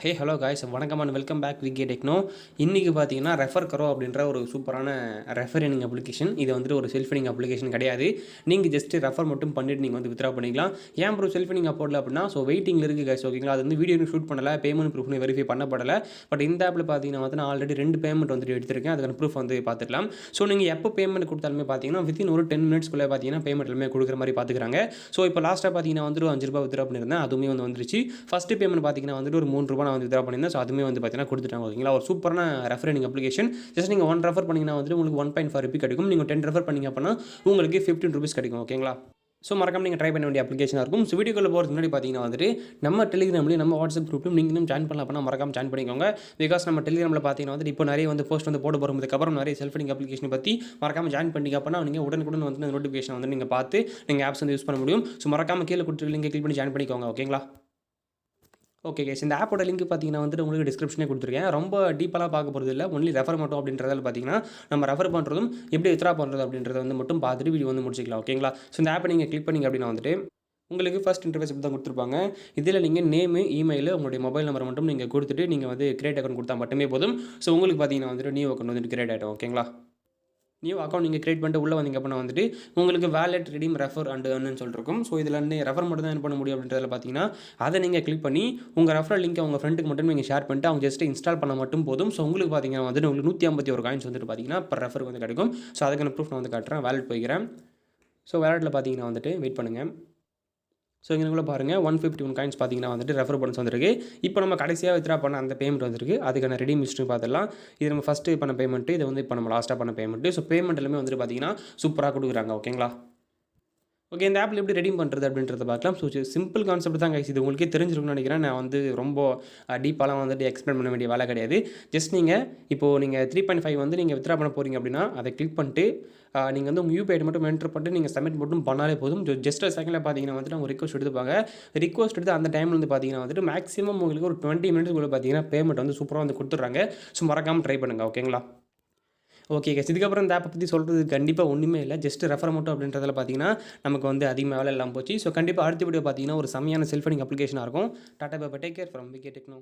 Hello guys, வணக்கம் and welcome back VK Techno. இன்றைக்கி பார்த்தீங்கன்னா ரெஃபர் கரோ அப்படின்ற ஒரு சூப்பரான ரெஃபரிங் அப்ளிகேஷன். இது வந்துட்டு ஒரு செல்ஃபினிங் அப்ளிகேஷன் கிடையாது. நீங்கள் ஜஸ்ட்டு ரெஃபர் மட்டும் பண்ணிட்டு நீங்கள் வந்து வித்ரா பண்ணிக்கலாம். ஏன் ப்ரோ செல்ஃபினிங் போடல அப்படின்னா, வெயிட்டிங்கில் இருக்குது காய்ஸ், ஓகேங்களா. அது வந்து வீடியோ ஷூட் பண்ணலை, பேமெண்ட் ப்ரூஃப்னு வெரிஃபை பண்ணப்படலை. பட் இந்த ஆப்பில் பார்த்தீங்கன்னா வந்து நான் ஆல்ரெடி 2 பேமெண்ட் வந்துட்டு எடுத்திருக்கேன். அதுக்கான ப்ரூஃப் வந்து பார்த்துக்கலாம். நீங்கள் எப்போ பேமெண்ட் கொடுத்தாலுமே பார்த்தீங்கன்னா வித்தின் ஒரு 10 மினிட்ஸ்க்குள்ளே பார்த்தீங்கன்னா பேமெண்ட் எல்லாமே கொடுக்குற மாதிரி பார்த்துக்கிறாங்க. இப்போ லாஸ்ட்டாக பார்த்தீங்கன்னா வந்துட்டு ₹5 வித்ரா பண்ணியிருந்தேன், அதுவுமே வந்து வந்துருச்சு. ஃபஸ்ட்டு பேமெண்ட் பார்த்தீங்கன்னா வந்துட்டு ஒரு ₹3 நான் வந்து வித்ரா பண்ணியிருந்தேன். அதுவுமே வந்து பார்த்தீங்கன்னா கொடுத்துட்டாங்க, ஓகேங்களா. ஒரு சூப்பரான ரெஃபரிங் அப்ளிகேஷன். ஜஸ்ட் நீங்கள் 1 ரெஃபர் பண்ணிங்கன்னா வந்துட்டு உங்களுக்கு 1.5 ரூபி கிடைக்கும். நீங்கள் 10 ரெஃபர் பண்ணிங்க அப்படின்னா உங்களுக்கு 15 ரூபீஸ் கிடைக்கும், ஓகேங்களா. மறக்காம நீங்கள் ட்ரை பண்ண வேண்டிய அப்ளிகேஷனாக இருக்கும். வீடியோக்குள்ள போகிறதுக்கு முன்னாடி பார்த்தீங்கன்னா வந்துட்டு நம்ம டெலிகிராம்லையும் நம்ம வாட்ஸ்அப் குரூப்லையும் நீங்கள் இன்னும் ஜாயின் பண்ணலாம் அப்படின்னா மறக்காம ஜாயின் பண்ணிக்கோங்க. பிகாஸ் நம்ம டெலிகிராமில் பார்த்தீங்கன்னா வந்துட்டு இப்போ நிறைய வந்து போஸ்ட் வந்து போட போகிறதுக்கப்புறம் நிறைய செல்ஃபினிங் அப்ளிகேஷன் பற்றி மறக்காம ஜாயின் பண்ணிங்க அப்படின்னா நீங்கள் உடனுக்குடன் வந்து அந்த நோட்டிஃபிகேஷன் வந்து நீங்கள் பார்த்து நீங்கள் ஆப்ஸ் வந்து யூஸ் பண்ண முடியும். மறக்காம கீழே கொடுத்துருக்க லிங்கை கிளிக் பண்ணி ஜாயின் பண்ணிக்கோங்க, ஓகேங்களா. ஓகே கைஸ், இந்த ஆப்போட லிங்க் பார்த்தீங்கன்னா வந்துட்டு உங்களுக்கு டிஸ்கிரிப்ஷனே கொடுத்துருக்கேன். ரொம்ப டீப்பாக பார்க்க போகிறது இல்லை, ஒன்லி ரெஃபர் மட்டும் அப்படின்றதால பார்த்தீங்கன்னா நம்ம ரெஃபர் பண்ணுறதும் எப்படி வித்ரா பண்ணுறது அப்படின்றத வந்து மட்டும் பார்த்துட்டு வீடியோ வந்து முடிச்சிக்கலாம், ஓகேங்களா. இந்த ஆப்பை நீங்கள் கிளிக் பண்ணிங்க அப்படின்னா வந்துட்டு உங்களுக்கு ஃபஸ்ட் இன்டர்ஃபேஸ் இப்படி தான் கொடுத்துருப்பாங்க. இதில் நீங்கள் நேமு, இமெயில், உங்களுடைய மொபைல் நம்பர் மட்டும் நீங்கள் கொடுத்துட்டு நீங்கள் வந்து கிரியேட் அக்கௌண்ட் கொடுத்தா மட்டுமே போதும். உங்களுக்கு பார்த்தீங்கன்னா வந்துட்டு நியூ அக்கௌண்ட் வந்துட்டு கிரியேட் ஆகிடும், ஓகேங்களா. நியூ அக்கௌண்ட் நீங்கள் கிரியேட் பண்ணிட்டு உள்ளே வந்தீங்க அப்படின்னா வந்துட்டு உங்களுக்கு வேலெட், ரெடீம், ரெஃபர் அண்ட் ஏர்ன்னு சொல்லிருக்கும். இதில் வந்து ரெஃபர் மட்டும் தான் பண்ண முடியும் அப்படின்றத பார்த்தீங்கன்னா அதை நீங்கள் கிளிக் பண்ணி உங்கள் ரெஃபரல் லிங்க் உங்கள் ஃப்ரெண்டுக்கு மட்டும் நீங்கள் ஷேர் பண்ணிட்டு அவங்க ஜஸ்ட் இன்ஸ்டால் பண்ண மட்டும் போதும். உங்களுக்கு பார்த்தீங்கன்னா வந்துட்டு உங்களுக்கு 151 காயின்ஸ் வந்துட்டு பார்த்தீங்கன்னா பர் ரெஃபர் வந்து கிடைக்கும். அதுக்கான ப்ரூஃப் நான் வந்து காட்டுறேன். வேலெட் போய்க்கிறேன். வேலெட்டில் பார்த்தீங்கன்னா வந்துட்டு வெயிட் பண்ணுங்கள். இங்கே பாருங்கள் 151 காயின்ஸ் பார்த்தீங்கன்னா வந்துட்டு ரெஃபர் பண்ண வந்துருக்கு. இப்போ நம்ம கடைசியாக வித்ரா பண்ண அந்த பேமெண்ட் வந்துருக்கு. அதுக்கான ரெடீம் ஹிஸ்ட்ரி பார்த்துடலாம். இது நம்ம ஃபஸ்ட்டு பண்ண பேமெண்ட்டு, இது வந்து இப்போ நம்ம லாஸ்ட்டாக பண்ண பேமெண்ட்டு. பேமெண்ட் எல்லாமே வந்துட்டு பார்த்தீங்கன்னா சூப்பராக கொடுக்குறாங்க, ஓகேங்களா. ஓகே, இந்த ஆப்பில் எப்படி ரெடீம் பண்ணுறது அப்படின்றத பார்க்கலாம். சிம்பிள் கான்செப்ட் தான் கைஸ். இது உங்களுக்கே தெரிஞ்சிருக்கும்னு நினைக்கிறேன். நான் வந்து ரொம்ப டீப்பாலாம் வந்துட்டு எக்ஸ்பிளைன் பண்ண வேண்டிய வேலை கிடையாது. ஜஸ்ட் நீங்கள் 3.5 வந்து நீங்கள் வித்ரா பண்ண போகிறீங்க அப்படின்னா அதை கிளிக் பண்ணிட்டு நீங்கள் வந்து உங்கள் யூபிஐ மட்டும் என்டர் பண்ணிட்டு நீங்கள் சப்மிட் மட்டும் பண்ணாலே போதும். ஜஸ்ட் செகண்டில் பார்த்தீங்கன்னா வந்துட்டு அவங்க ரிக்வஸ்ட் எடுத்துப்பாங்க. ரிக்வஸ்ட் எடுத்து அந்த டைமில் வந்து பார்த்தீங்கன்னா வந்துட்டு மேக்ஸிமம் உங்களுக்கு ஒரு 20 மினிட்ஸ்க்குள்ளே பார்த்தீங்கன்னா பேமெண்ட் வந்து சூப்பராக வந்து கொடுத்துட்றாங்க. மறக்காமல் ட்ரை பண்ணுங்கள், ஓகேங்களா. ஓகே கைஸ், இதுக்கப்புறம் இந்த ஆப்பை பற்றி சொல்கிறது கண்டிப்பாக ஒன்றுமே இல்லை. ஜஸ்ட் ரெஃபர் மட்டும் அப்படின்றதில் பார்த்தீங்கன்னா நமக்கு வந்து அதிகமாக வேலை இல்லாமல் போச்சு. கண்டிப்பாக அடுத்த வீடியோ பார்த்தீங்கன்னா ஒரு செமையான செல்ஃபினிங் அப்ளிகேஷனாக இருக்கும். Tata bye bye, take care from VK techno.